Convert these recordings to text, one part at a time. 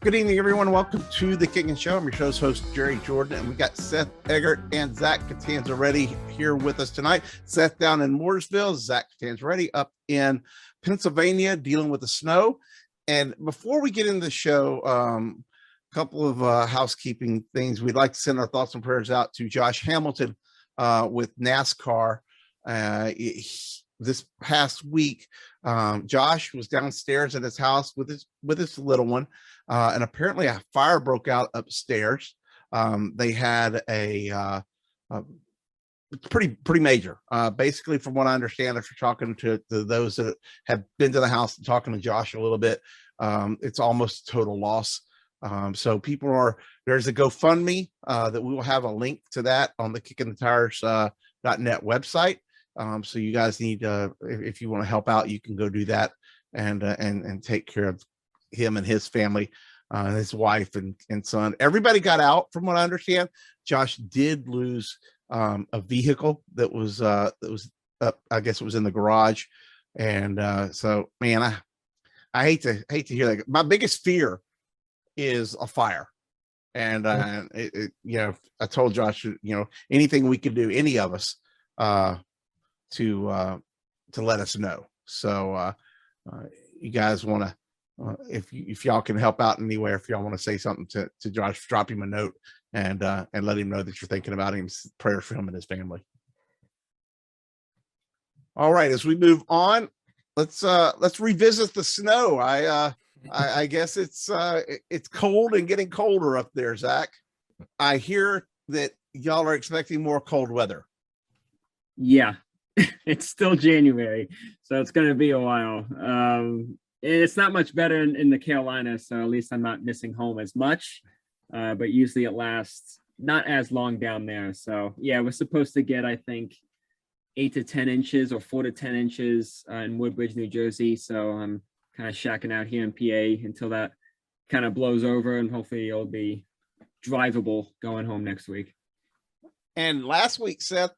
Good evening, everyone. Welcome to the Kicking Show. I'm your show's host, Jerry Jordan, and we got Seth Eggert and Zach Catanzarelli here with us tonight. Seth down in Mooresville, Zach Catanzarelli up in Pennsylvania dealing with the snow. And before we get into the show, a couple of housekeeping things. We'd like to send our thoughts and prayers out to Josh Hamilton with NASCAR. This past week, Josh was downstairs at his house with his little one, and apparently a fire broke out upstairs. They had a pretty major. Basically, from what I understand, after talking to those that have been to the house and talking to Josh a little bit, it's almost a total loss. So there's a GoFundMe that we will have a link to that on the kickingthetires.net website. So you guys need if you want to help out, you can go do that and take care of him and his family, his wife and son. Everybody got out, from what I understand. Josh did lose a vehicle that was up, I guess it was in the garage, and so man, I hate to hear that. My biggest fear is a fire, and I told Josh, anything we could do, any of us, to let us know. So you guys want to, if y'all can help out anywhere, if y'all want to say something to Josh, drop him a note and let him know that you're thinking about him. Prayers for him and his family. All right, as we move on, let's revisit the snow. I guess it's cold and getting colder up there, Zach. I hear that y'all are expecting more cold weather. Yeah. It's still January, so it's going to be a while. And it's not much better in the Carolinas, so at least I'm not missing home as much. But usually it lasts not as long down there. So yeah, we're supposed to get, I think, 8 to 10 inches or 4 to 10 inches in Woodbridge, New Jersey. So I'm kind of shacking out here in PA until that kind of blows over, and hopefully it'll be drivable going home next week. And last week, Seth,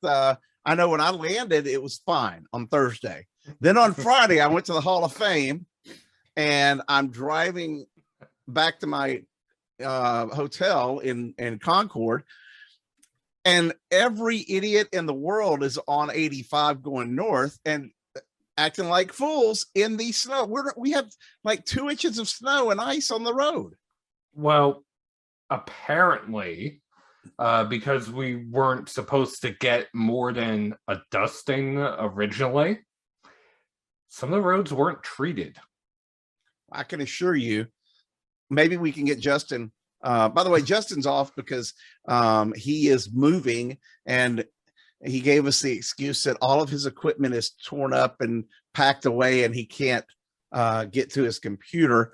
I know when I landed, it was fine on Thursday. Then on Friday, I went to the Hall of Fame, and I'm driving back to my hotel in Concord, and every idiot in the world is on 85 going north and acting like fools in the snow. We have like 2 inches of snow and ice on the road. Well, apparently, because we weren't supposed to get more than a dusting originally, some of the roads weren't treated. I can assure you, maybe we can get Justin. By the way, Justin's off because he is moving, and he gave us the excuse that all of his equipment is torn up and packed away and he can't get to his computer.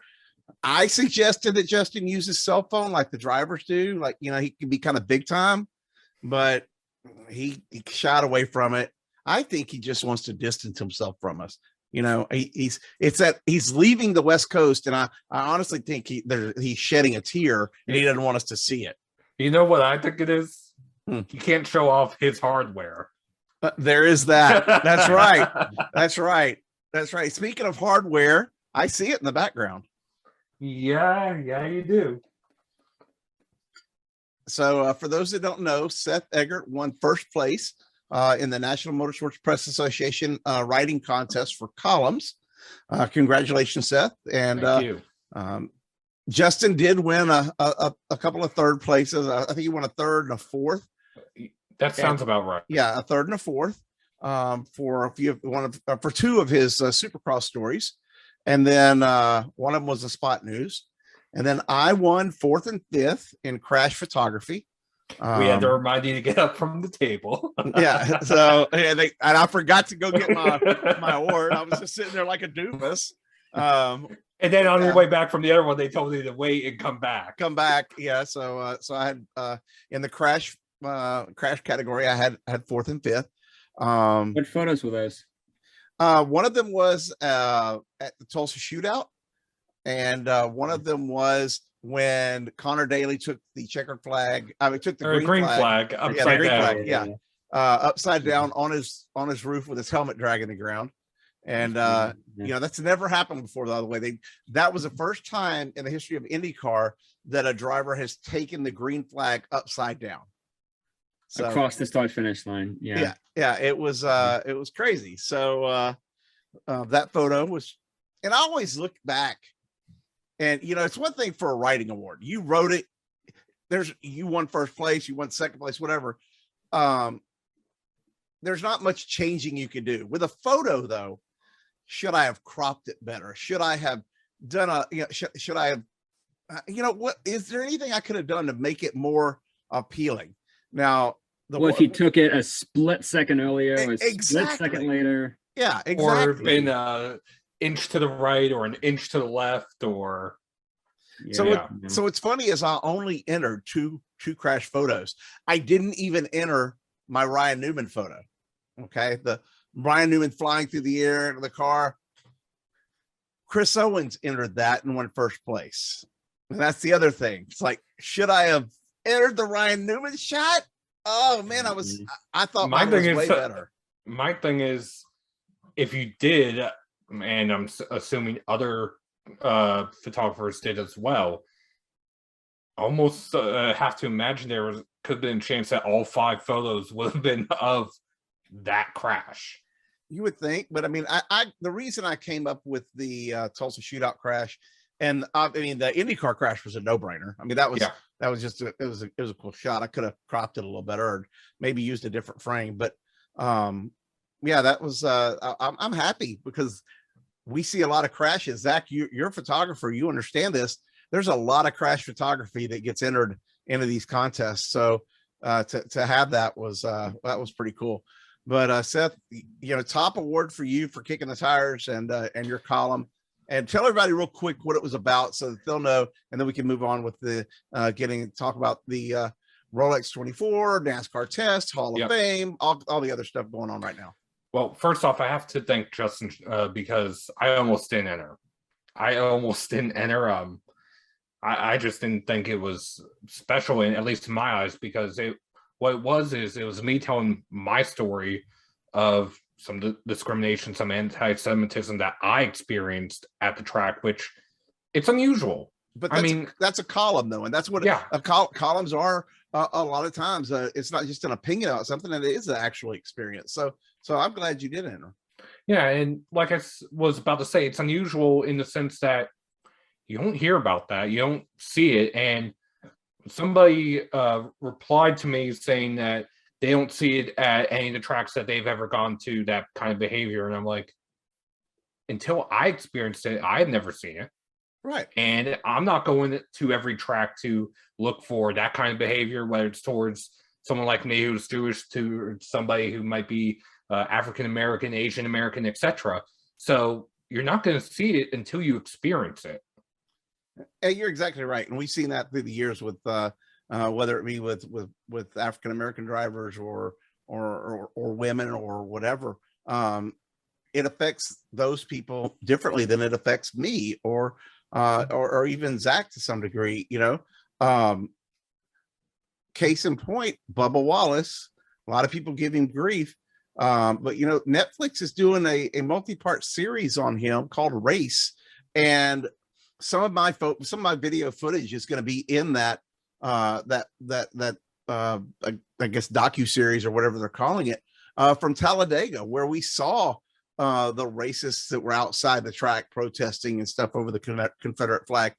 I suggested that Justin use his cell phone like the drivers do. Like, he can be kind of big time, but he shied away from it. I think he just wants to distance himself from us. He's leaving the West Coast, and I honestly think he's shedding a tear and he doesn't want us to see it. You know what I think it is? He can't show off his hardware. There is that. That's right. That's right. That's right. Speaking of hardware, I see it in the background. Yeah, you do. So for those that don't know, Seth Eggert won first place in the National Motorsports Press Association writing contest for columns. Congratulations, Seth. And thank you. Justin did win a couple of third places. I think he won a third and a fourth. That sounds about right. Yeah, a third and a fourth for two of his Supercross stories. And then one of them was the Spot News. And then I won 4th and 5th in crash photography. We had to remind you to get up from the table. Yeah. So, and I forgot to go get my award. I was just sitting there like a doofus. And then on your way back from the other one, they told you to wait and come back. Yeah. So I had in the crash category, I had 4th and 5th. What photos were those? One of them was at the Tulsa shootout, and one of them was when Connor Daly took the checkered flag. Took the green flag upside down. Upside down on his roof with his helmet dragging the ground. And Yeah. you know, that's never happened before, by the way. That was the first time in the history of IndyCar that a driver has taken the green flag upside down. So Across the start finish line. Yeah. it was crazy. So that photo was, and I always look back, and you know, it's one thing for a writing award. You wrote it, you won first place, you won second place, whatever. There's not much changing you can do with a photo, though. Should I have cropped it better? Should I have done should I have, what is there anything I could have done to make it more appealing? Now, If you took it a split second earlier, or a split exactly. second later. Yeah, exactly. Or been an inch to the right or an inch to the left, or so it's funny, is I only entered two crash photos. I didn't even enter my Ryan Newman photo. Okay, the Ryan Newman flying through the air into the car. Chris Owens entered that and won first place. And that's the other thing. It's like, should I have entered the Ryan Newman shot? Oh man, I thought mine was way better. My thing is, if you did, and I'm assuming other photographers did as well, almost have to imagine could have been a chance that all 5 photos would have been of that crash. You would think, but I mean, the reason I came up with the Tulsa shootout crash, and I mean, the IndyCar crash was a no-brainer. I mean, that was just it was a cool shot. I could have cropped it a little better, or maybe used a different frame, but yeah, that was I'm happy because we see a lot of crashes. Zach, you're a photographer, you understand this. There's a lot of crash photography that gets entered into these contests, so to have that was pretty cool. But Seth, top award for you for kicking the tires and your column. And tell everybody real quick what it was about so that they'll know, and then we can move on with the talk about the Rolex 24, NASCAR test, Hall of Fame, all the other stuff going on right now. Well, first off, I have to thank Justin because I almost didn't enter. I just didn't think it was special, at least in my eyes, because it was me telling my story of some discrimination, some anti-Semitism that I experienced at the track, which it's unusual. But that's a column, though, and that's what columns are. A lot of times, it's not just an opinion about something; that it is an actual experience. So I'm glad you did enter. Yeah, and like I was about to say, it's unusual in the sense that you don't hear about that, you don't see it, and somebody replied to me saying that they don't see it at any of the tracks that they've ever gone to, that kind of behavior. And I'm like, until I experienced it, I've never seen it. Right. And I'm not going to every track to look for that kind of behavior, whether it's towards someone like me who's Jewish, to somebody who might be African-American, Asian American, etc. So you're not going to see it until you experience it. And you're exactly right. And we've seen that through the years with whether it be with African American drivers or women or whatever. It affects those people differently than it affects me or even Zach to some degree. Case in point, Bubba Wallace. A lot of people give him grief, but Netflix is doing a multi-part series on him called Race, and some of my video footage is going to be in that I guess docu-series or whatever they're calling it, from Talladega, where we saw the racists that were outside the track protesting and stuff over the Confederate flag.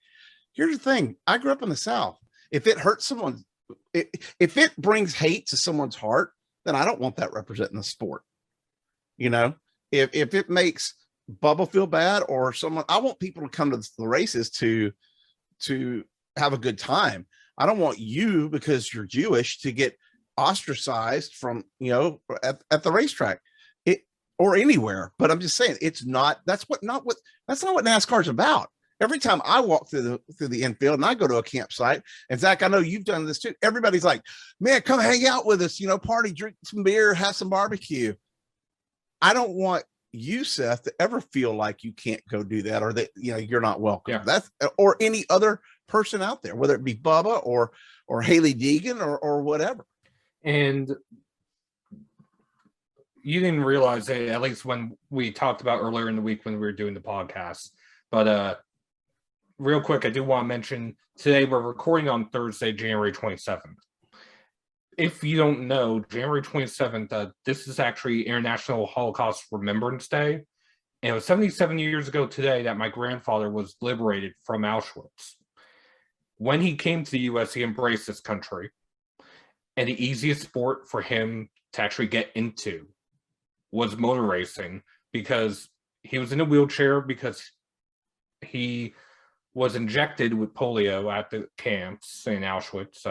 Here's the thing: I grew up in the South. If it hurts someone, if it brings hate to someone's heart, then I don't want that representing the sport. If it makes Bubba feel bad or someone, I want people to come to the races to have a good time. I don't want you, because you're Jewish, to get ostracized from at the racetrack or anywhere. But I'm just saying, that's not what NASCAR's about. Every time I walk through the infield and I go to a campsite, and Zach, I know you've done this too, everybody's like, man, come hang out with us, party, drink some beer, have some barbecue. I don't want you, Seth, to ever feel like you can't go do that, or that you're not welcome. Yeah. That's, or any other person out there, whether it be Bubba or Haley Deegan or whatever. And you didn't realize it, at least when we talked about earlier in the week when we were doing the podcast. But real quick, I do want to mention today we're recording on Thursday, January 27th. If you don't know, January 27th, this is actually International Holocaust Remembrance Day. And it was 77 years ago today that my grandfather was liberated from Auschwitz. When he came to the U.S., he embraced this country. And the easiest sport for him to actually get into was motor racing, because he was in a wheelchair because he was injected with polio at the camps in Auschwitz.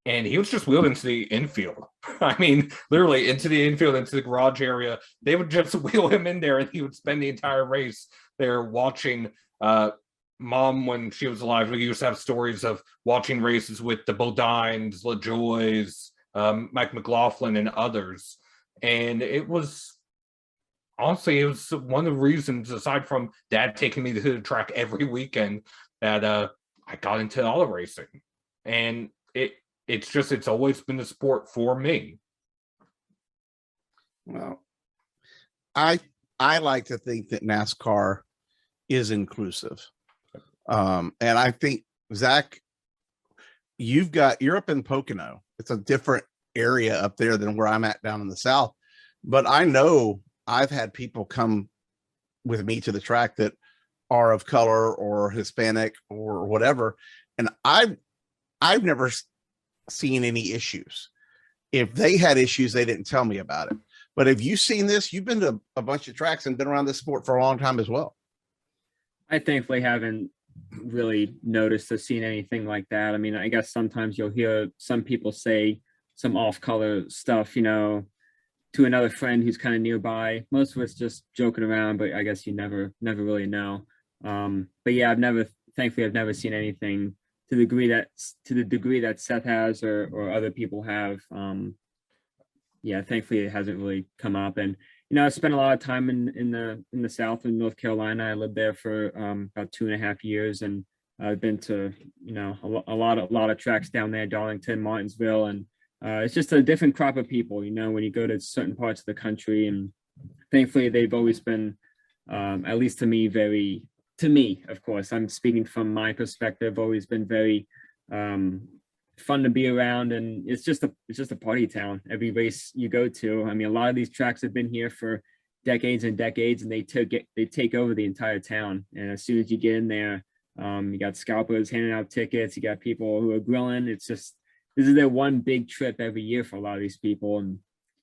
And he was just wheeled into the infield. I mean, literally into the infield, into the garage area. They would just wheel him in there, and he would spend the entire race there watching. Mom, when she was alive, we used to have stories of watching races with the Bodines, LaJoys, Mike McLaughlin, and others. And it was, honestly, it was one of the reasons, aside from Dad taking me to the track every weekend, that I got into auto racing. And it's always been a sport for me. Well, I like to think that NASCAR is inclusive. And I think, Zach, you're up in Pocono. It's a different area up there than where I'm at down in the South. But I know I've had people come with me to the track that are of color or Hispanic or whatever. And I've never seen any issues. If they had issues, they didn't tell me about it. But have you seen this? You've been to a bunch of tracks and been around this sport for a long time as well. I thankfully haven't really noticed or seen anything like that. I mean, I guess sometimes you'll hear some people say some off-color stuff, to another friend who's kind of nearby. Most of it's just joking around, but I guess you never really know. But yeah, thankfully I've never seen anything to the degree that Seth has or other people have. Yeah, thankfully it hasn't really come up. And I spent a lot of time in the South in North Carolina. I lived there for about 2.5 years, and I've been to a lot of tracks down there, Darlington, Martinsville, and it's just a different crop of people. When you go to certain parts of the country, and thankfully they've always been, at least to me, of course, I'm speaking from my perspective, always been very fun to be around, and it's just a party town. Every race you go to, I mean, a lot of these tracks have been here for decades and decades, and they take over the entire town. And as soon as you get in there, you got scalpers handing out tickets, you got people who are grilling. It's just, this is their one big trip every year for a lot of these people, and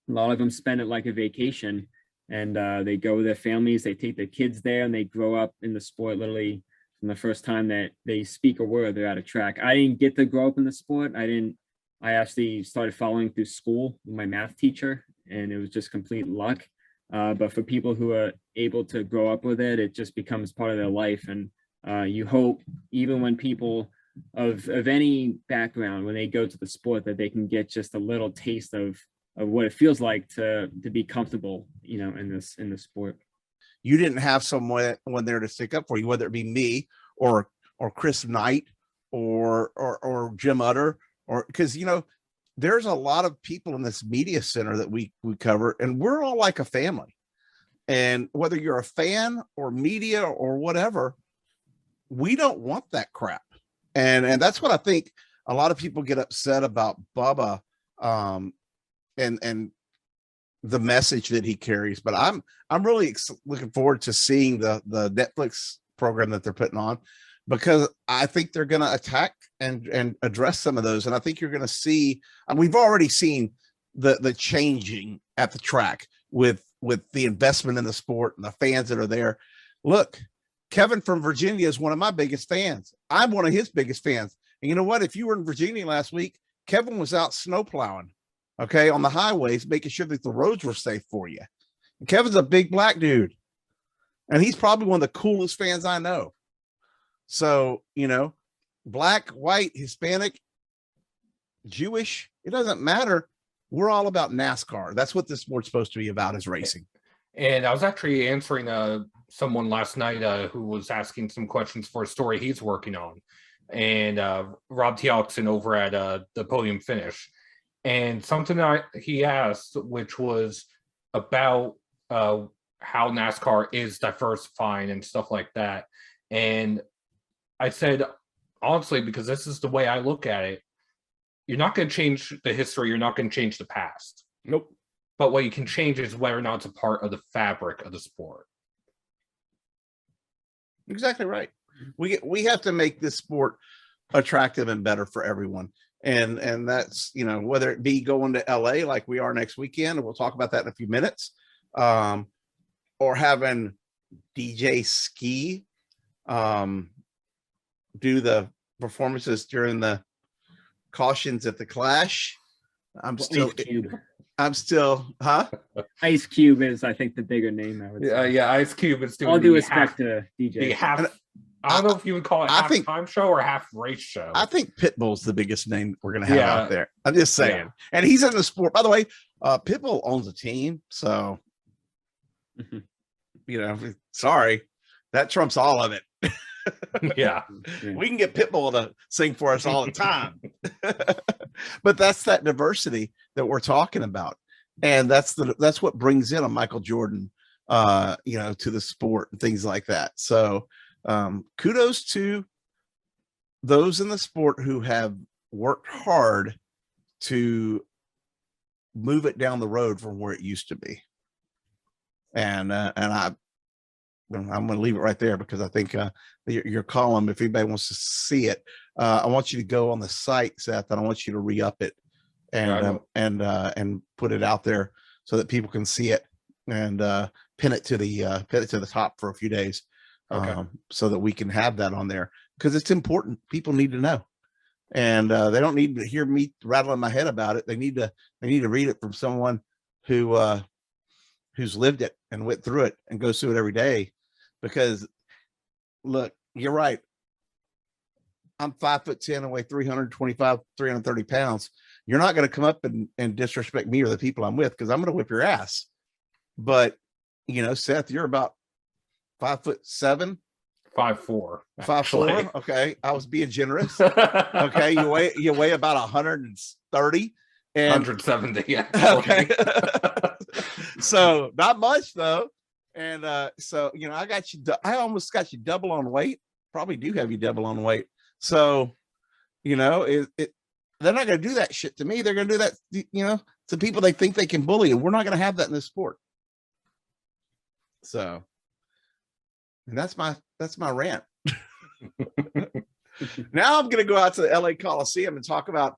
a lot of them spend it like a vacation. And they go with their families, they take their kids there, and they grow up in the sport literally from the first time that they speak a word, they're at a track. I didn't get to grow up in the sport. I actually started following through school with my math teacher, and it was just complete luck. But for people who are able to grow up with it, it just becomes part of their life. And you hope, even when people of any background, when they go to the sport, that they can get just a little taste of what it feels like to be comfortable, in this sport. You didn't have someone there to stick up for you, whether it be me or Chris Knight or Jim Utter, or because there's a lot of people in this media center that we cover, and we're all like a family. And whether you're a fan or media or whatever, we don't want that crap. And that's what I think a lot of people get upset about Bubba, and the message that he carries. But I'm really looking forward to seeing the Netflix program that they're putting on, because I think they're going to attack and address some of those. And I think you're going to see, and we've already seen the changing at the track with the investment in the sport and the fans that are there. Look, Kevin from Virginia is one of my biggest fans. I'm one of his biggest fans. And you know what? If you were in Virginia last week, Kevin was out snow plowing, okay, on the highways, making sure that the roads were safe for you. And Kevin's a big black dude, and he's probably one of the coolest fans I know. So, black, white, Hispanic, Jewish, it doesn't matter. We're all about NASCAR. That's what this sport's supposed to be about, is racing. And I was actually answering someone last night who was asking some questions for a story he's working on. And Rob Teoxen over at the Podium Finish. and something that he asked, which was about how NASCAR is diversifying and stuff like that. And I said, honestly, because this is the way I look at it, you're not going to change the history, you're not going to change the past. Nope. But what you can change is whether or not it's a part of the fabric of the sport. Exactly right. We have to make this sport attractive and better for everyone. And that's, you know, whether it be going to LA like we are next weekend, and we'll talk about that in a few minutes, or having DJ Ski do the performances during the cautions at the Clash. I'm still, Ice Cube is, I think, the bigger name. I would say. Yeah, Ice Cube is doing All due respect to DJ. the half. I don't know if you would call it I half think- time show or half race show. I think Pitbull's the biggest name we're gonna have Yeah. out there. I'm just saying. Yeah. And he's in the sport. By the way, Pitbull owns a team, so Mhm. you know, sorry, that trumps all of it. Yeah. We can get Pitbull to sing for us all the time. But that's that diversity that we're talking about. And that's what brings in a Michael Jordan you know, to the sport and things like that. So kudos to those in the sport who have worked hard to move it down the road from where it used to be. And I'm going to leave it right there, because I think your column, if anybody wants to see it, I want you to go on the site, Seth, and I want you to re-up it and put it out there so that people can see it, and pin it to the top for a few days, so that we can have that on there, because it's important. People need to know, and they don't need to hear me rattling my head about it. They need to read it from someone who's lived it and went through it and goes through it every day. Because look, you're right. I'm 5'10" and weigh 325, 330 pounds. You're not going to come up and disrespect me or the people I'm with, because I'm going to whip your ass. But, you know, Seth, you're about 5'7", 5'4", 5'4". Okay. I was being generous. Okay. You weigh about 130 and 170. Yeah. okay. So not much though. And so, you know, I almost got you double on weight. Probably do have you double on weight. So, you know, they're not going to do that shit to me. They're going to do that, you know, to people they think they can bully, and we're not going to have that in this sport. So, and that's my rant. Now I'm going to go out to the LA Coliseum and talk about,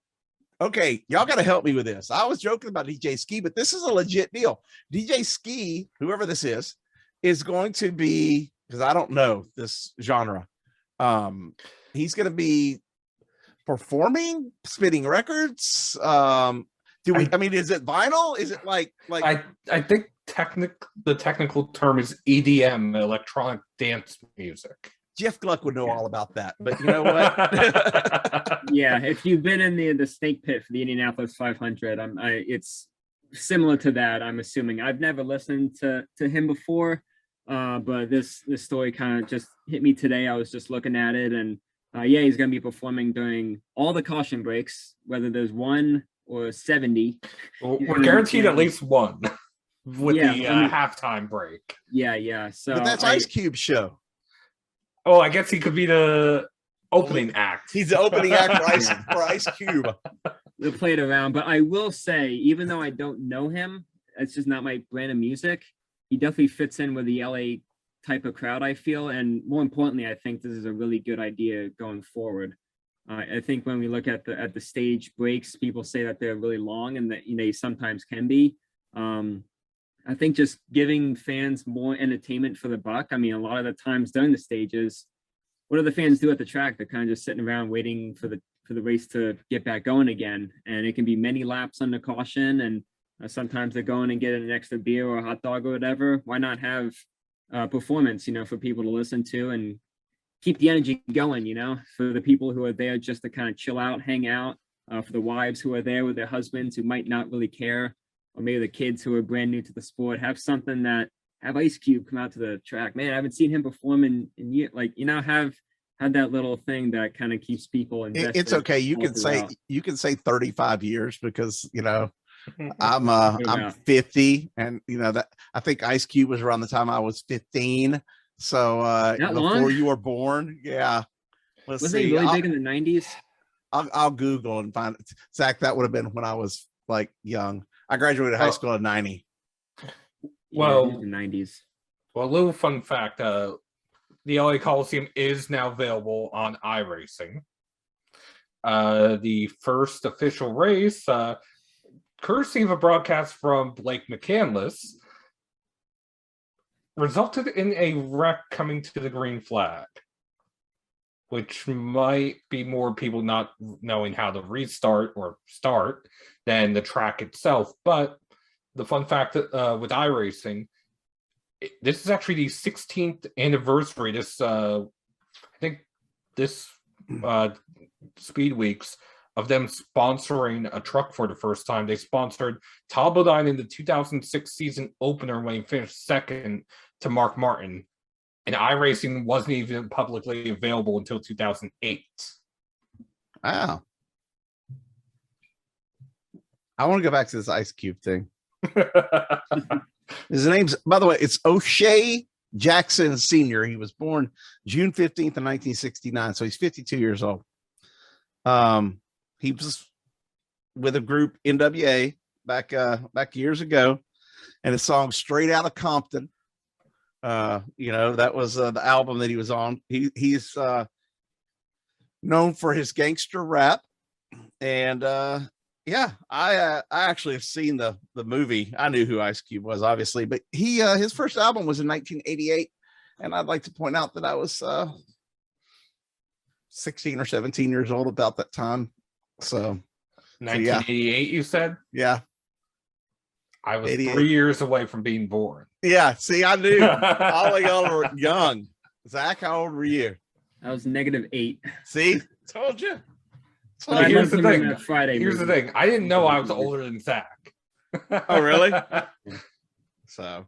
okay, y'all got to help me with this. I was joking about DJ Ski, but this is a legit deal. DJ Ski, whoever this is going to be, because I don't know this genre. He's going to be performing, spinning records. I mean, is it vinyl? Is it like I think the technical term is EDM, electronic dance music. Jeff Gluck would know all about that, but you know what? Yeah, if you've been in the snake pit for the Indianapolis 500, it's similar to that. I'm assuming. I've never listened to him before, but this story kind of just hit me today. I was just looking at it, and yeah, he's going to be performing during all the caution breaks, whether there's 1 or 70. We're guaranteed at least one with Yeah, the I mean- halftime break. Yeah. So But that's Ice Cube's show. Oh, I guess he could be the opening act. He's the opening act for Ice Cube. we played around, but I will say, even though I don't know him, it's just not my brand of music. He definitely fits in with the LA type of crowd, I feel, and more importantly, I think this is a really good idea going forward. I think when we look at the stage breaks, people say that they're really long, and that they sometimes can be. I think just giving fans more entertainment for the buck. I mean, a lot of the times during the stages, what do the fans do at the track? They're kind of just sitting around waiting for the race to get back going again. And it can be many laps under caution. And sometimes they're going and getting an extra beer or a hot dog or whatever. Why not have performance, for people to listen to and keep the energy going, for the people who are there just to kind of chill out, hang out, for the wives who are there with their husbands who might not really care, or maybe the kids who are brand new to the sport. Have something that have Ice Cube come out to the track. Man, I haven't seen him perform in years. Like, have had that little thing that kind of keeps people invested. It's okay. You all can say throughout. you can say 35 years because I'm about? 50, and that I think Ice Cube was around the time I was 15. So That before long? you were born. Yeah. Let's Wasn't see. he really big in the 90s? I'll Google and find it. Zach, that would have been when I was like young. I graduated high school in 90. Well, the 90s. Well, a little fun fact, the LA Coliseum is now available on iRacing. The first official race, courtesy of a broadcast from Blake McCandless, resulted in a wreck coming to the green flag, which might be more people not knowing how to restart or start than the track itself. But the fun fact that with iRacing, this is actually the 16th anniversary. I think this Speed Weeks of them sponsoring a truck for the first time. They sponsored Talbodine in the 2006 season opener when he finished second to Mark Martin. And iRacing wasn't even publicly available until 2008. Wow. I want to go back to this Ice Cube thing. His name's, by the way, it's O'Shea Jackson Sr. He was born June 15th of 1969. So he's 52 years old. He was with a group NWA back years ago, and his song Straight Outta Compton. That was the album that he was on. He's known for his gangster rap, and I actually have seen the movie. I knew who Ice Cube was, obviously, but his first album was in 1988, and I'd like to point out that I was 16 or 17 years old about that time. So 1988, you said? Yeah. I was 3 years away from being born. Yeah, see, I knew. All of y'all were young. Zach, how old were you? I was -8. See, told you. But here's the thing. Friday Here's the thing. I didn't know I was older than Zach. Oh, really? So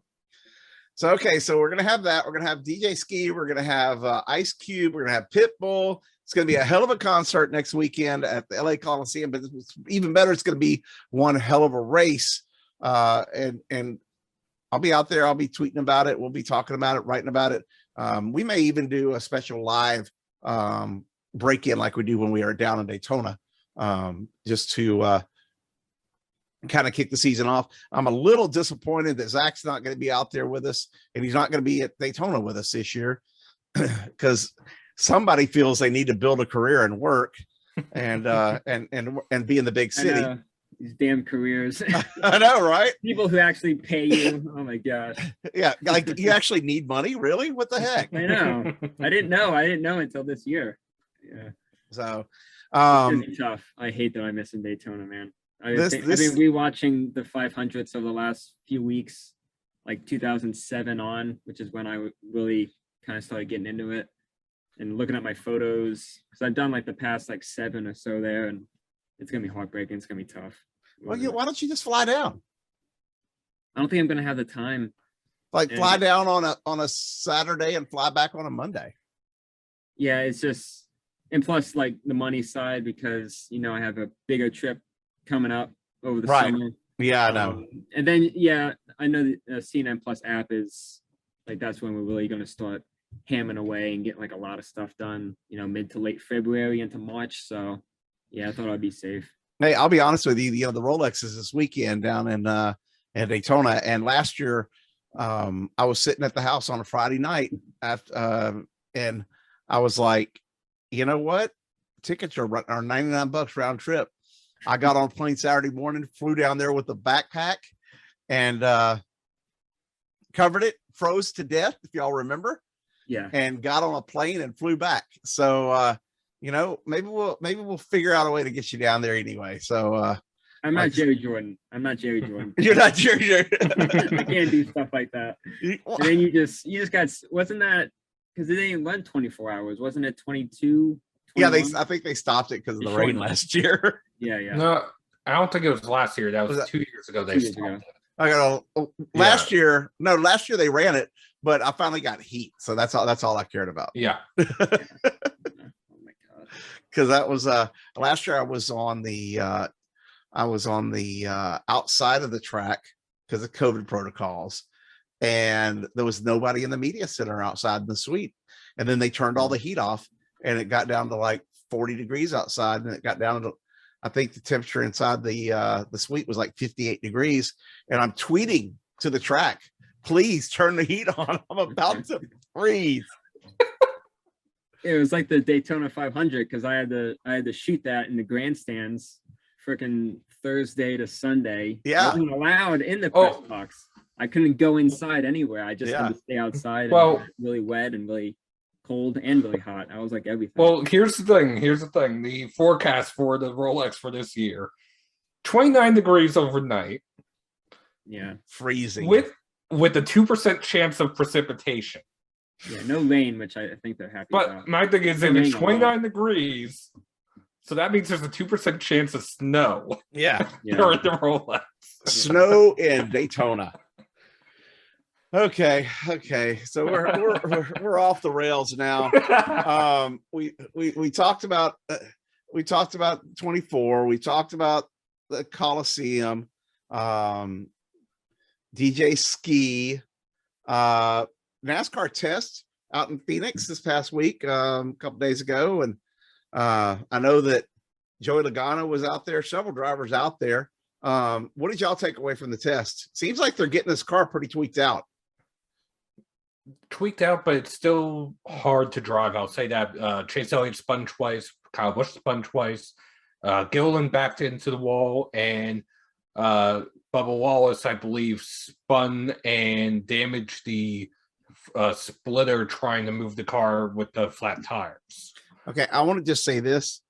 okay. So we're gonna have that. We're gonna have DJ Ski. We're gonna have Ice Cube. We're gonna have Pitbull. It's gonna be a hell of a concert next weekend at the LA Coliseum. But even better, it's gonna be one hell of a race. And I'll be out there. I'll be tweeting about it. We'll be talking about it, writing about it. We may even do a special live break in like we do when we are down in Daytona, just to kind of kick the season off. I'm a little disappointed that Zach's not going to be out there with us, and he's not going to be at Daytona with us this year, because somebody feels they need to build a career and work and be in the big city. These damn careers. I know, right? People who actually pay you. Oh my gosh. Yeah, like you actually need money, really? What the heck? I know. I didn't know until this year. Yeah. So it's tough. I hate that I'm missing Daytona, man. I've been rewatching the 500s over the last few weeks, like 2007 on, which is when I really kind of started getting into it and looking at my photos, because I've done like the past like 7 or so there, and it's gonna be heartbreaking. It's gonna be tough. Well, why don't you just fly down? I don't think I'm gonna have the time. Like fly down on a Saturday and fly back on a Monday. Yeah, it's just, and plus like the money side, because I have a bigger trip coming up over the summer. Yeah, I know. And then I know the CNN Plus app is like, that's when we're really gonna start hammering away and getting like a lot of stuff done. Mid to late February into March. So yeah, I thought I'd be safe. Hey, I'll be honest with you. The Rolex is this weekend down in Daytona, and last year I was sitting at the house on a Friday night after, and I was like, you know what? Tickets are $99 round trip. I got on a plane Saturday morning, flew down there with a backpack, and covered it, froze to death, if y'all remember. Yeah. And got on a plane and flew back. So maybe we'll figure out a way to get you down there anyway. So I'm not Jerry Jordan. You're not Jerry Jordan. I can't do stuff like that. And then you just got, wasn't that because it didn't run 24 hours? Wasn't it 22? 21? Yeah, I think they stopped it because of the rain last year. Yeah. No, I don't think it was last year. That was 2 years ago. They stopped it. I got last year they ran it, but I finally got heat, so that's all I cared about. Yeah. because that was last year I was on the outside of the track because of COVID protocols, and there was nobody in the media center outside in the suite. And then they turned all the heat off, and it got down to like 40 degrees outside, and it got down to, I think the temperature inside the suite was like 58 degrees. And I'm tweeting to the track, please turn the heat on. I'm about to freeze. It was like the Daytona 500 because I had to shoot that in the grandstands, freaking Thursday to Sunday. Yeah. I wasn't allowed in the press box. I couldn't go inside anywhere. I just had to stay outside. Well, and really wet and really cold and really hot. I was like everything. Well, here's the thing. The forecast for the Rolex for this year, 29 degrees overnight. Yeah. Freezing. With a 2% chance of precipitation. Yeah, no rain, which I think they're happy But about. my thing is, if it's 29 degrees, so that means there's a 2% chance of snow. Yeah. During the Rolex. Snow in Daytona. Okay. So we're off the rails now. We talked about 24. We talked about the Coliseum, DJ Ski, NASCAR test out in Phoenix this past week, a couple days ago, and I know that Joey Logano was out there. Several drivers out there. What did y'all take away from the test? Seems like they're getting this car pretty tweaked out. But it's still hard to drive. I'll say that. Chase Elliott spun twice, Kyle Busch spun twice, Gilliland backed into the wall, and Bubba Wallace, I believe, spun and damaged the splitter trying to move the car with the flat tires. Okay, I want to just say this.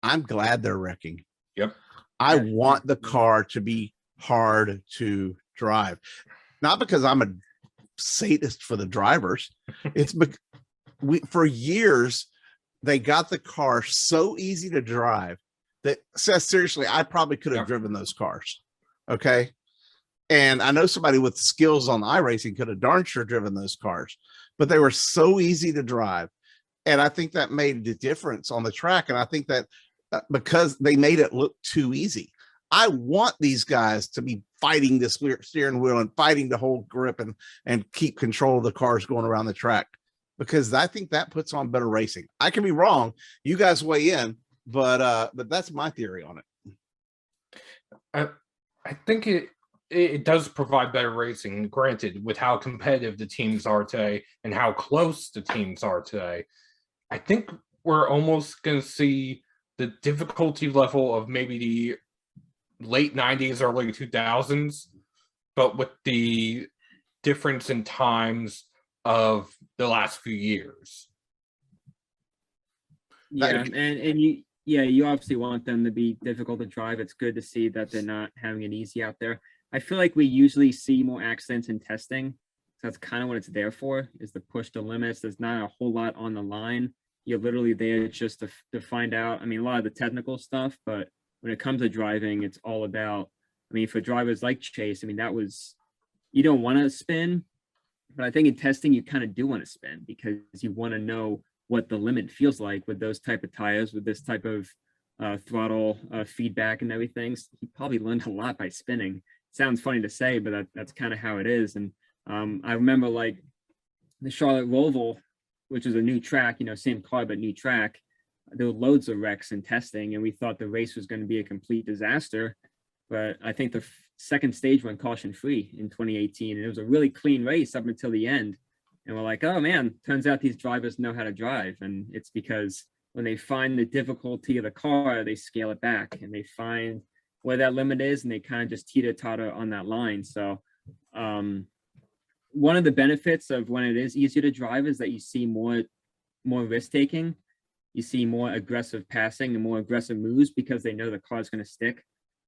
I'm glad they're wrecking. Yep. I want the car to be hard to drive. Not because I'm a sadist for the drivers. It's for years they got the car so easy to drive that says seriously, I probably could have driven those cars. Okay. And I know somebody with skills on iRacing could have darn sure driven those cars, but they were so easy to drive. And I think that made the difference on the track. And I think that because they made it look too easy. I want these guys to be fighting this steering wheel and fighting to hold grip and keep control of the cars going around the track, because I think that puts on better racing. I can be wrong. You guys weigh in, but that's my theory on it. I think it does provide better racing. Granted, with how competitive the teams are today and how close the teams are today, I think we're almost going to see the difficulty level of maybe the late 90s, early 2000s, but with the difference in times of the last few years. Yeah, you obviously want them to be difficult to drive. It's good to see that they're not having it easy out there. I feel like we usually see more accidents in testing. So that's kind of what it's there for, is to push the limits. There's not a whole lot on the line. You're literally there just to find out. I mean, a lot of the technical stuff, but when it comes to driving, it's all about, I mean, for drivers like Chase, I mean, you don't want to spin, but I think in testing, you kind of do want to spin because you want to know what the limit feels like with those type of tires, with this type of throttle feedback and everything. So he probably learned a lot by spinning. It sounds funny to say, but that's kind of how it is. And I remember like the Charlotte Roval, which is a new track, same car, but new track. There were loads of wrecks in testing, and we thought the race was going to be a complete disaster. But I think the second stage went caution free in 2018, and it was a really clean race up until the end. And we're like, oh man, turns out these drivers know how to drive. And it's because when they find the difficulty of the car, they scale it back and they find where that limit is, and they kind of just teeter-totter on that line. So one of the benefits of when it is easier to drive is that you see more risk-taking. You see more aggressive passing and more aggressive moves because they know the car's going to stick.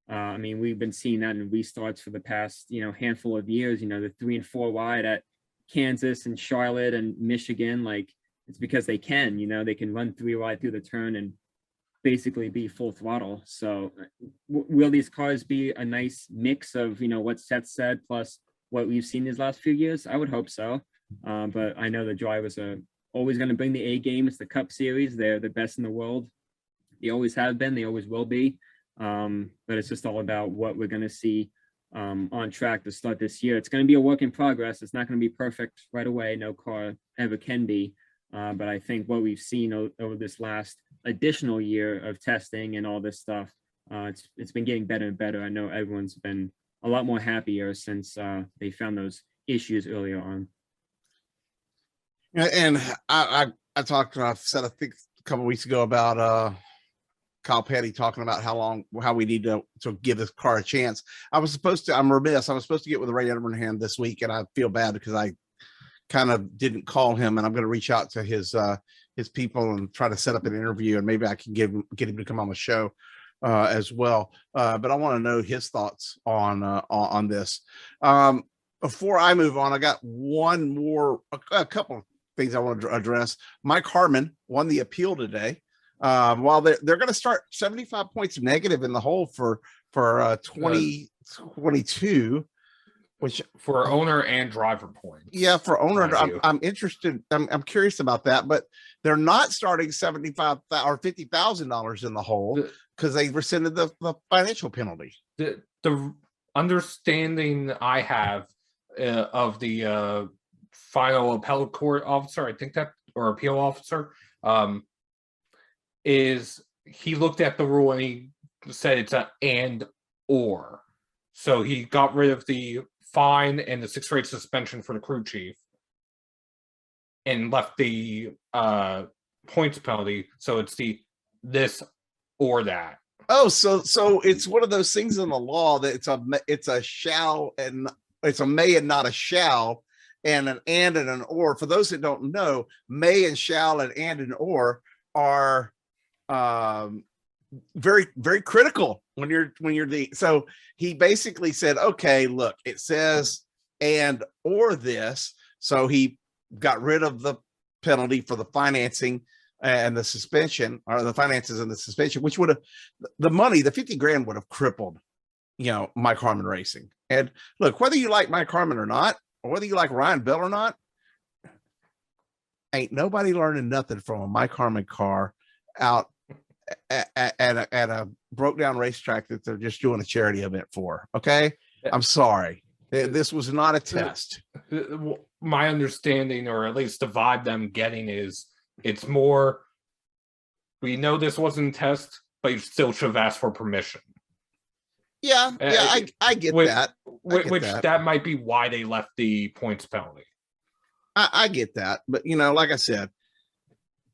I mean, we've been seeing that in restarts for the past, handful of years, the 3 and 4 wide at Kansas and Charlotte and Michigan. Like, it's because they can, they can run 3 wide through the turn and basically be full throttle. So will these cars be a nice mix of, what Seth said plus what we've seen these last few years? I would hope so. But I know the drivers are always going to bring the A game. It's the Cup Series. They're the best in the world. They always have been. They always will be. But it's just all about what we're going to see on track to start this year. It's going to be a work in progress. It's not going to be perfect right away. No car ever can be. But I think what we've seen over this last additional year of testing and all this stuff, it's been getting better and better. I know everyone's been a lot more happier since they found those issues earlier on. And I've said, I think a couple of weeks ago about Kyle Petty talking about how we need to give this car a chance. I'm remiss. I was supposed to get with Ray Edmondham this week, and I feel bad because I kind of didn't call him, and I'm going to reach out to his people and try to set up an interview, and maybe I can get him to come on the show as well. But I want to know his thoughts on this. Before I move on, I got a couple of things I want to address. Mike Harmon won the appeal today. While they're going to start 75 points negative in the hole for 2022, which for owner and driver points. Yeah, for owner, I'm interested. I'm curious about that, but they're not starting $75,000 or $50,000 in the hole because they rescinded the financial penalty. The understanding I have of the final appellate court officer, I think that, or appeal officer, is he looked at the rule and he said it's a and or. So he got rid of the fine and the 6-race suspension for the crew chief and left the points penalty. So it's this or that. Oh, so it's one of those things in the law that it's a shall and it's a may and not a shall, and an and an or. For those that don't know, may and shall and an or are very, very critical when you're so he basically said, okay, look, it says and or this, so he got rid of the penalty for the financing and the suspension, or the finances and the suspension, which would have the money, the 50 grand would have crippled, Mike Harmon Racing. And look, whether you like Mike Harmon or not, or whether you like Ryan Bell or not, ain't nobody learning nothing from a Mike Harmon car out at a broke down racetrack that they're just doing a charity event for. Okay, I'm sorry, this was not a test. My understanding, or at least the vibe I'm getting, is it's more, we know this wasn't a test, but you still should have asked for permission. I get that. That might be why they left the points penalty. I get that, but like I said,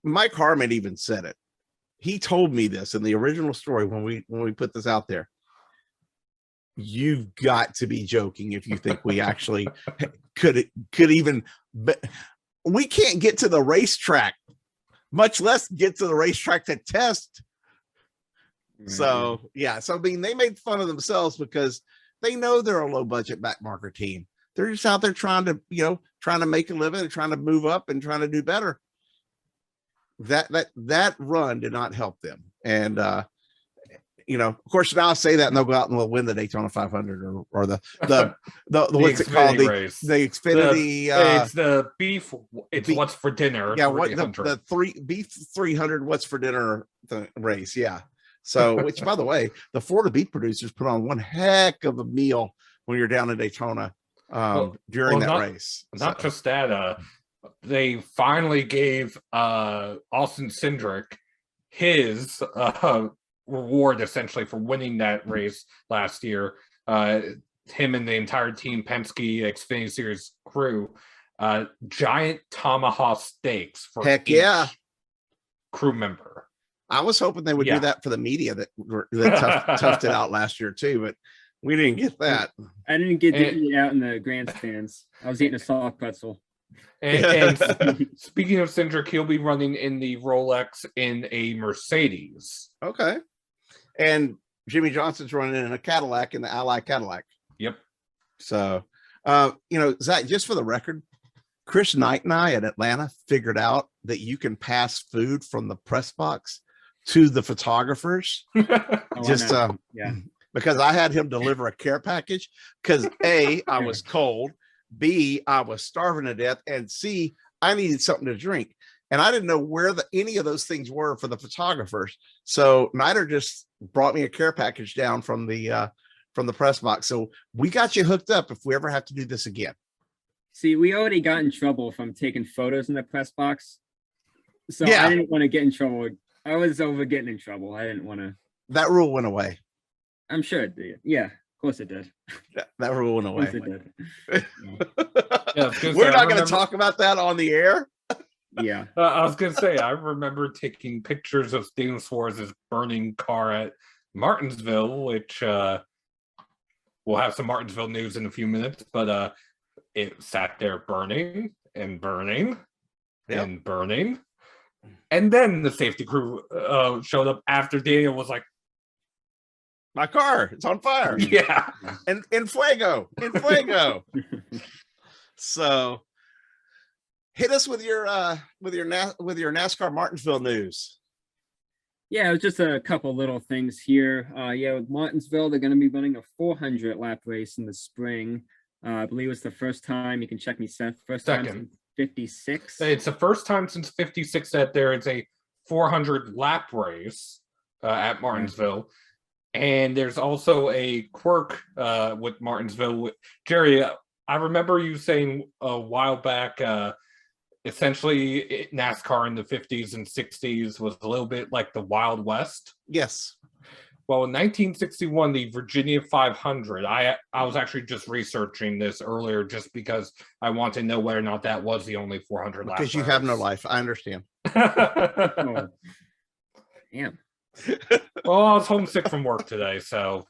Mike Harmon even said it. He told me this in the original story when we put this out there. You've got to be joking if you think we actually could even. We can't get to the racetrack, much less get to the racetrack to test. So yeah, so I mean, they made fun of themselves because they know they're a low budget backmarker team. They're just out there trying to make a living and trying to move up and trying to do better. That run did not help them. And of course, now I say that and they'll go out and they'll win the Daytona 500 or the what's it called? The Xfinity. It's the beef. It's what's for dinner. Yeah, the beef 300. What's for dinner? The race. Yeah. So, which by the way, the Florida beef producers put on one heck of a meal when you're down in Daytona during that race. Not just that. They finally gave Austin Cindric his reward essentially for winning that race last year. Him and the entire team, Penske Xfinity Series crew, giant tomahawk steaks for each crew member. I was hoping they would do that for the media that toughed it out last year too, but we didn't get that. I didn't get to eat out in the grandstands. I was eating a soft pretzel. And speaking of Cindric, he'll be running in the Rolex in a Mercedes. Okay. And Jimmy Johnson's running in a Cadillac, in the Ally Cadillac. Yep. So, Zach, just for the record, Chris Knight and I at Atlanta figured out that you can pass food from the press box to the photographers. Because I had him deliver a care package because A, I was cold, B, I was starving to death, and C, I needed something to drink. and I didn't know where any of those things were for the photographers. So Niter just brought me a care package down from the press box. So we got you hooked up if we ever have to do this again. See, we already got in trouble from taking photos in the press box. So Yeah. I didn't want to get in trouble. I was over getting in trouble. I didn't want to. That rule went away. I'm sure it did. Yeah, of course it did. That rule went Of course away. it did. Yeah, We're not going to talk about that on the air. Yeah. I was gonna say, I remember taking pictures of Steven Suarez's burning car at Martinsville, which we'll have some Martinsville news in a few minutes, but it sat there burning and burning and burning. And then the safety crew showed up after Daniel was like, my car, it's on fire. yeah. And in fuego. So hit us with your NASCAR Martinsville news. Yeah, it was just a couple little things here. Yeah, with Martinsville, they're going to be running a 400 lap race in the spring. I believe it's the first time. You can check me, Seth. First time since 56. It's the first time since 56 that there is a 400 lap race at Martinsville. And there's also a quirk with Martinsville. Jerry, I remember you saying a while back, essentially NASCAR in the 50s and 60s was a little bit like the Wild West. Yes. Well, in 1961, the Virginia 500, I was actually just researching this earlier just because I want to know whether or not that was the only 400 lap Because you have no life. I understand. Oh, damn. Well, I was homesick from work today, so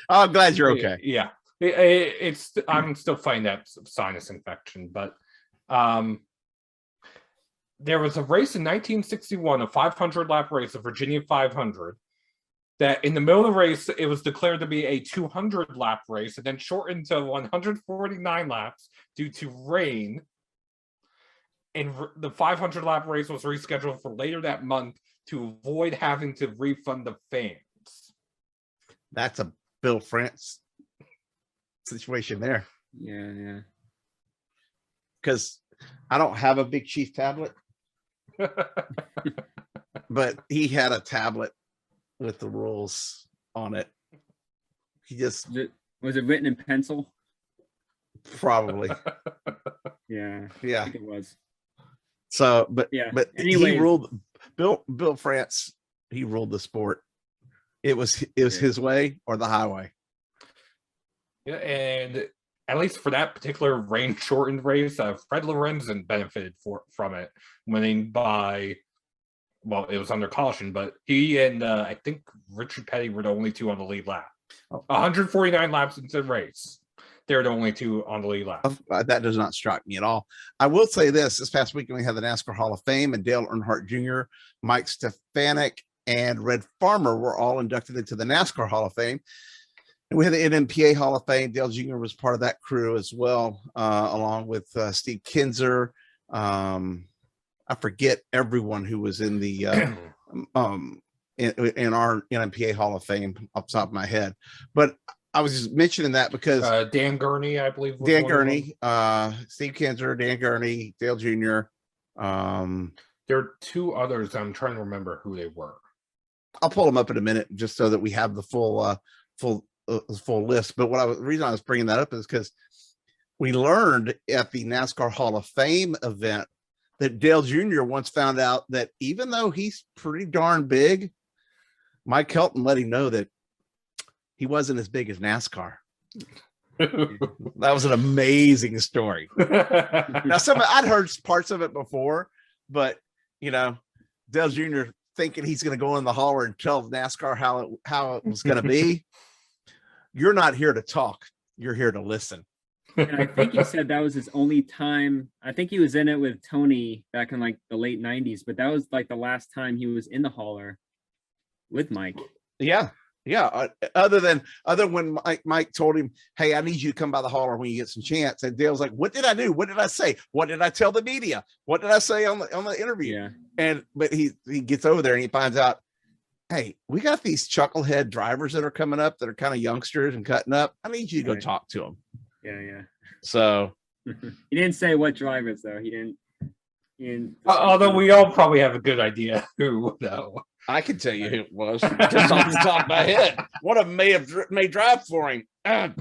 I'm glad you're okay. Yeah, I'm still fighting that sinus infection, but there was a race in 1961, a 500 lap race, a Virginia 500. That in the middle of the race, it was declared to be a 200 lap race, and then shortened to 149 laps due to rain. And the 500 lap race was rescheduled for later that month to avoid having to refund the fans. That's a Bill France situation there. Yeah. Because I don't have a Big Chief tablet, but he had a tablet with the rules on it. He just was it written in pencil? probably. Yeah. Yeah. I think it was. So, but Anyways. he ruled. Bill France. He ruled the sport. It was his way or the highway. Yeah, and at least for that particular rain shortened race, Fred Lorenzen benefited from it, winning by, well, it was under caution, but he and I think Richard Petty were the only two on the lead lap. 149 laps into the race. They're the only two on the lead lap. That does not strike me at all. I will say this past weekend, we had the NASCAR Hall of Fame, and Dale Earnhardt Jr., Mike Stefanik, and Red Farmer were all inducted into the NASCAR Hall of Fame. And we had the NMPA Hall of Fame. Dale Jr. was part of that crew as well, along with Steve Kinzer. I forget everyone who was in the in our NMPA Hall of Fame off the top of my head. But I was just mentioning that because Dan Gurney, I believe. Dan Gurney, Steve Kinzer, Dan Gurney, Dale Jr. There are two others. I'm trying to remember who they were. I'll pull them up in a minute just so that we have the full list. But the reason I was bringing that up is because we learned at the NASCAR Hall of Fame event that Dale Jr. once found out that even though he's pretty darn big, Mike Helton let him know that he wasn't as big as NASCAR. That was an amazing story. Now, I'd heard parts of it before, but Dale Jr. thinking he's going to go in the hauler and tell NASCAR how it was going to be. You're not here to talk. You're here to listen. And I think he said that was his only time. I think he was in it with Tony back in like the late 90s, but that was like the last time he was in the hauler with Mike. Yeah. Other than when Mike told him, "Hey, I need you to come by the hauler when you get some chance." And Dale's like, "What did I do? What did I say? What did I tell the media? What did I say on the interview?" Yeah. But he gets over there and he finds out, "Hey, we got these chucklehead drivers that are coming up that are kind of youngsters and cutting up. I need you to go talk to them." Yeah. So he didn't say what drivers though. He didn't. In Although we all probably have a good idea who, though. I can tell you who it was just off the top of my head. What a may drive for him. Yeah.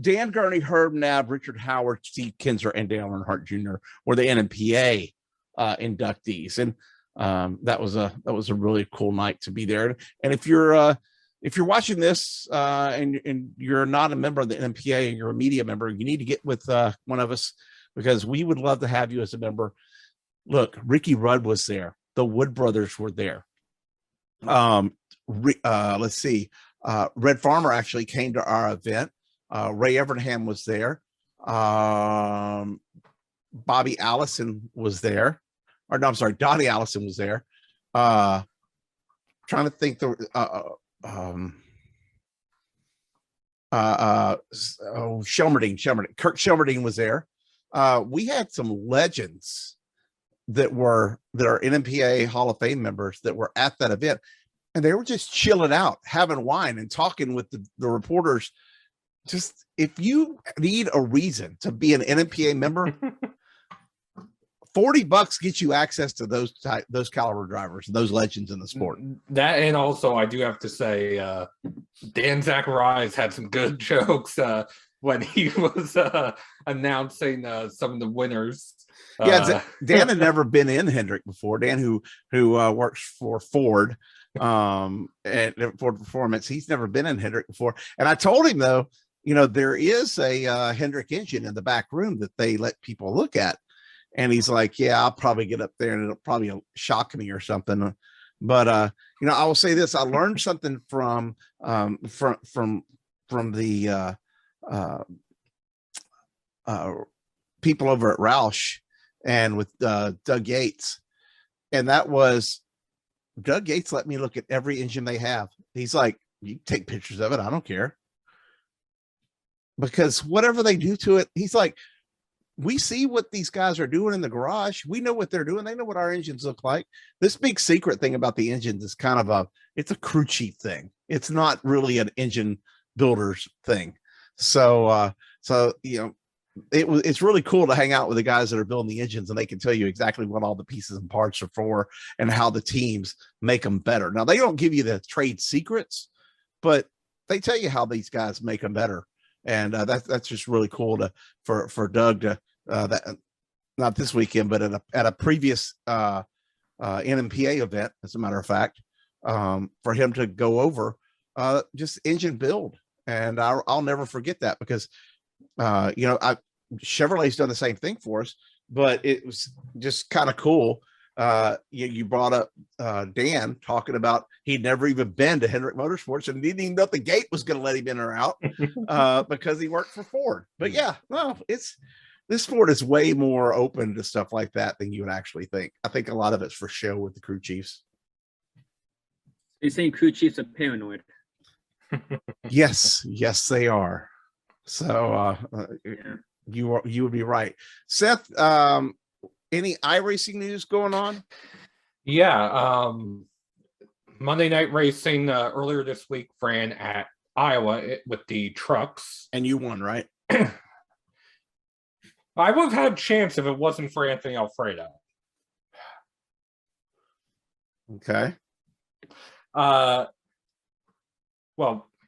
Dan Gurney, Herb Nab, Richard Howard, Steve Kinzer, and Dale Earnhardt Jr. were the NMPA inductees, and that was a really cool night to be there. And if you're watching this and you're not a member of the NMPA and you're a media member, you need to get with one of us, because we would love to have you as a member. Look, Ricky Rudd was there. The Wood brothers were there. Let's see. Red Farmer actually came to our event. Ray Evernham was there. Bobby Allison was there. Or no, I'm sorry, Dottie Allison was there. Trying to think Shelmerdine. Kirk Shelmerdine was there. We had some legends that are NMPA Hall of Fame members that were at that event, and they were just chilling out, having wine and talking with the reporters. Just, if you need a reason to be an NMPA member, $40 gets you access to those caliber drivers, those legends in the sport. That, and also I do have to say, Dan Zacharias had some good jokes when he was announcing some of the winners. Yeah, Dan had never been in Hendrick before. Dan, who works for Ford and Ford Performance, he's never been in Hendrick before. And I told him, though, there is a Hendrick engine in the back room that they let people look at. And he's like, yeah, I'll probably get up there and it'll probably shock me or something. But I will say this: I learned something from the people over at Roush and with Doug Yates, and that was Doug Yates let me look at every engine they have. He's like, you take pictures of it, I don't care, because whatever they do to it, he's like, we see what these guys are doing in the garage. We know what they're doing. They know what our engines look like. This big secret thing about the engines is kind of it's a crew chief thing. It's not really an engine builder's thing. So it's really cool to hang out with the guys that are building the engines, and they can tell you exactly what all the pieces and parts are for and how the teams make them better. Now, they don't give you the trade secrets, but they tell you how these guys make them better. And that's just really cool for Doug to that, not this weekend, but at a previous NMPA event, as a matter of fact, for him to go over just engine build. And I'll never forget that, because Chevrolet's done the same thing for us, but it was just kind of cool. You brought up Dan talking about he'd never even been to Hendrick Motorsports and didn't even know if the gate was going to let him in or out because he worked for Ford. But yeah, no, this Ford is way more open to stuff like that than you would actually think. I think a lot of it's for show with the crew chiefs. You're saying crew chiefs are paranoid? Yes, they are. So you would be right, Seth. Any iRacing news going on? Yeah, Monday Night Racing earlier this week ran at Iowa with the trucks, and you won, right? I would have had a chance if it wasn't for Anthony Alfredo. Okay. Well,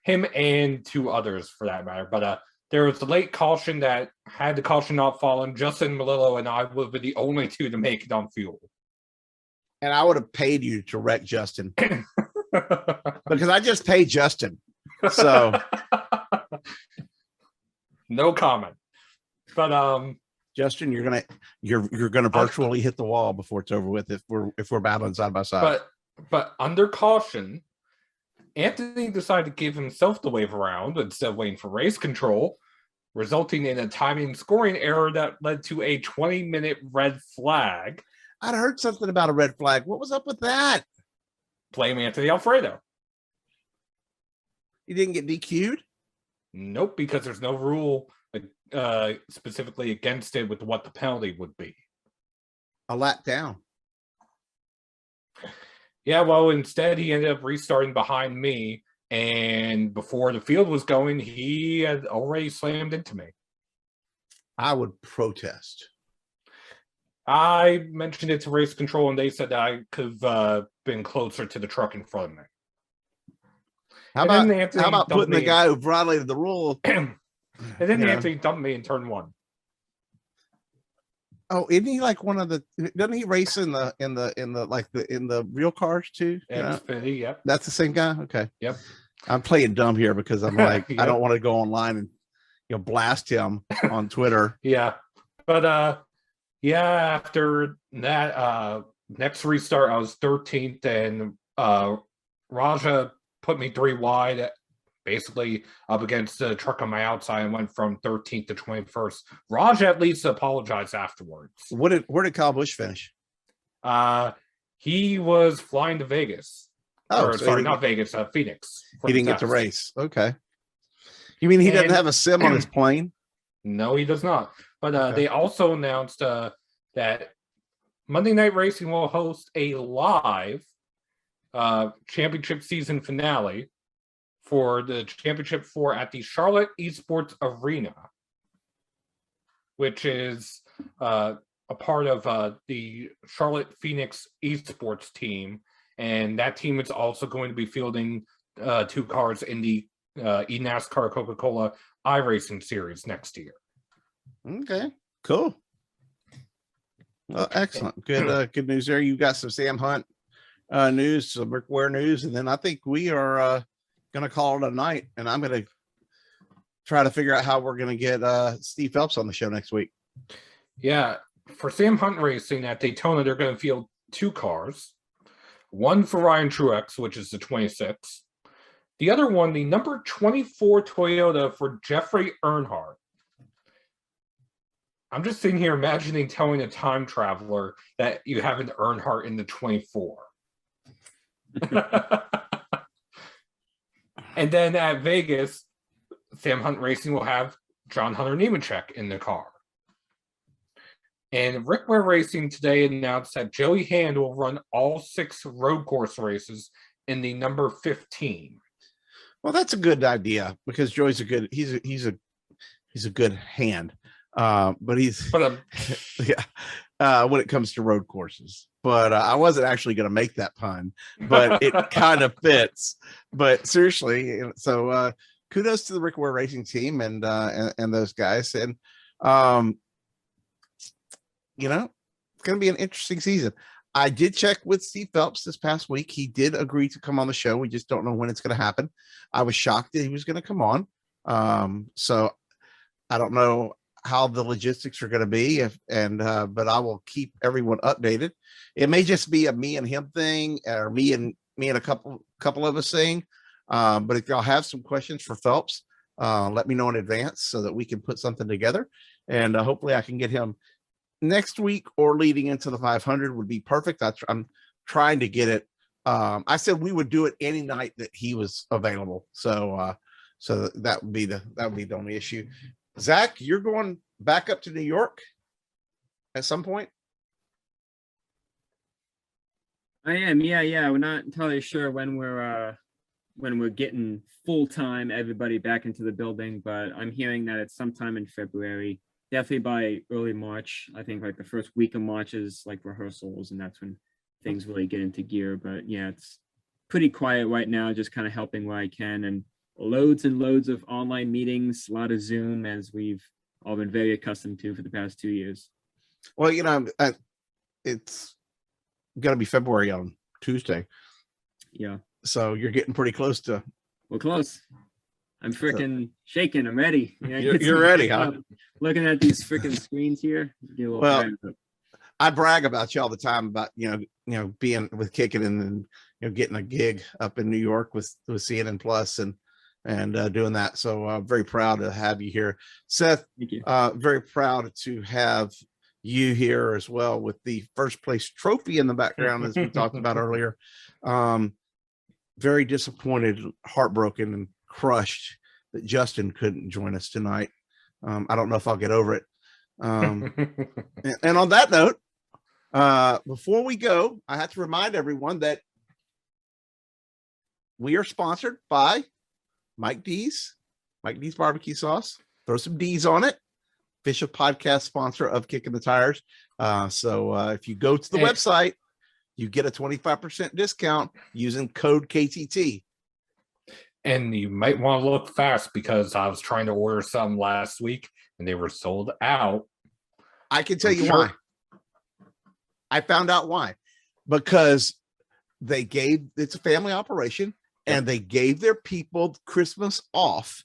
him and two others for that matter, but there was the late caution that, had the caution not fallen, Justin Melillo and I would be the only two to make it on fuel. And I would have paid you to wreck Justin because I just paid Justin. So no comment. But Justin, you're gonna virtually hit the wall before it's over with if we're battling side by side. But under caution, Anthony decided to give himself the wave around instead of waiting for race control, resulting in a timing scoring error that led to a 20-minute red flag. I'd heard something about a red flag. What was up with that? Blame Anthony Alfredo. He didn't get DQ'd? Nope, because there's no rule specifically against it with what the penalty would be. A lap down. Yeah, well, instead he ended up restarting behind me, and before the field was going, he had already slammed into me. I would protest. I mentioned it to race control, and they said that I could have been closer to the truck in front of me. How And then about Anthony how about dumped putting the me- guy who violated the rule? And then you know. Anthony dumped me in turn 1. Oh, isn't he like one of the? Doesn't he race in the real cars too? You know? Xfinity, yep. That's the same guy. Okay. Yep. I'm playing dumb here because I'm like, Yep. I don't want to go online and blast him on Twitter. Yeah. But yeah, after that next restart, I was 13th, and Raja put me 3 wide, basically up against the truck on my outside, and went from 13th to 21st. Raja at least apologized afterwards. Where did Kyle Busch finish? He was flying to Vegas. Oh, Or, so sorry, not Vegas, Phoenix. He didn't get to race. Okay. You mean he doesn't have a sim on his plane? No, he does not. But Okay. they also announced that Monday Night Racing will host a live championship season finale for the Championship 4 at the Charlotte Esports Arena, which is a part of the Charlotte Phoenix Esports team. And that team is also going to be fielding 2 cars in the NASCAR Coca-Cola iRacing series next year. Okay, cool. Well, excellent. Good news there. You got some Sam Hunt news, some Rick Ware news, and then I think we are going to call it a night. And I'm going to try to figure out how we're going to get Steve Phelps on the show next week. Yeah, for Sam Hunt Racing at Daytona, they're going to field 2 cars. One for Ryan Truex, which is the 26. The other one, the number 24 Toyota for Jeffrey Earnhardt. I'm just sitting here imagining telling a time traveler that you have an Earnhardt in the 24. And then at Vegas, Sam Hunt Racing will have John Hunter Nemechek in the car. And Rick Ware Racing today announced that Joey Hand will run all 6 road course races in the number 15. Well, that's a good idea because Joey's he's a good hand. But he's yeah, when it comes to road courses. But I wasn't actually going to make that pun, but it kind of fits. But seriously, so kudos to the Rick Ware Racing team and those guys. And it's going to be an interesting season. I did check with Steve Phelps this past week. He did agree to come on the show. We just don't know when it's going to happen. I was shocked that he was going to come on. So I don't know how the logistics are going to be, but I will keep everyone updated. It may just be a me and him thing, or me and a couple of us thing. But if y'all have some questions for Phelps, let me know in advance so that we can put something together, and hopefully I can get him next week or leading into the 500 would be perfect. I'm trying to get it. I said we would do it any night that he was available. So that would be the only issue. Zach, you're going back up to New York at some point? I am. Yeah. We're not entirely sure when we're getting full-time everybody back into the building, but I'm hearing that it's sometime in February, definitely by early March. I think like the first week of March is like rehearsals, and that's when things really get into gear. But yeah, it's pretty quiet right now, just kind of helping where I can, and loads and loads of online meetings, a lot of Zoom, as we've all been very accustomed to for the past 2 years. Well, it's going to be February on Tuesday. Yeah. So you're getting pretty close to. We're close. I'm freaking shaking. I'm ready. You're ready, huh? Looking at these freaking screens here. Well, I brag about you all the time about, being with Kicking and getting a gig up in New York with CNN Plus and doing that. So very proud to have you here, Seth. Thank you. Very proud to have you here as well with the first place trophy in the background, as we talked about earlier. Very disappointed, heartbroken, and crushed that Justin couldn't join us tonight. I don't know if I'll get over it. And on that note, before we go, I have to remind everyone that we are sponsored by Mike D's barbecue sauce. Throw some D's on it. Official podcast sponsor of Kicking the Tires. So if you go to the website, you get a 25% discount using code KTT. And you might want to look fast because I was trying to order some last week and they were sold out. I can tell you why. I found out why. Because it's a family operation and they gave their people Christmas off.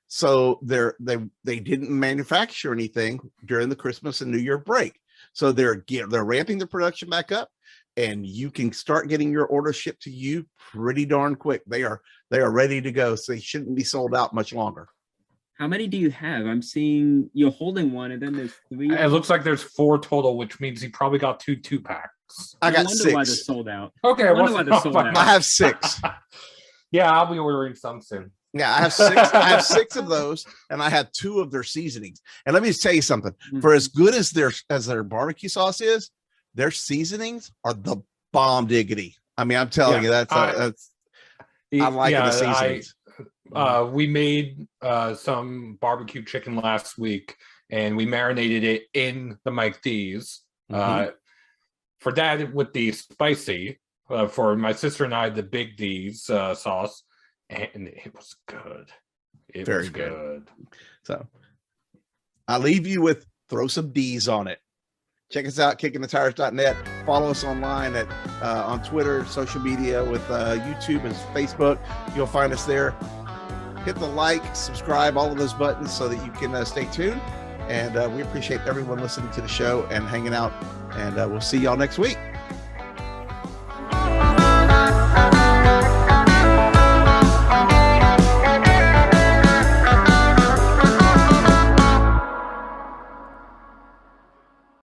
So they didn't manufacture anything during the Christmas and New Year break. So they're ramping the production back up, and you can start getting your order shipped to you pretty darn quick. They are ready to go. So they shouldn't be sold out much longer. How many do you have? I'm seeing you're holding one, and then there's 3. It looks like there's 4 total, which means he probably got 2 packs. I got wonder 6. why they're sold out. Okay, I wonder why they're sold out. I have 6. Yeah, I'll be ordering some soon. Yeah, I have 6. I have 6 of those, and I have 2 of their seasonings. And let me just tell you something. For as good as their barbecue sauce is, their seasonings are the bomb diggity. I mean, I'm telling you, that's I like the seasonings. We made some barbecue chicken last week, and we marinated it in the Mike D's. For Dad with the spicy, for my sister and I the Big D's sauce, and it was good. It Very was good. So I'll leave you with throw some D's on it. Check us out, kickingthetires.net. Follow us online on Twitter, social media with YouTube and Facebook. You'll find us there. Hit the like, subscribe, all of those buttons so that you can stay tuned. And we appreciate everyone listening to the show and hanging out. And we'll see y'all next week.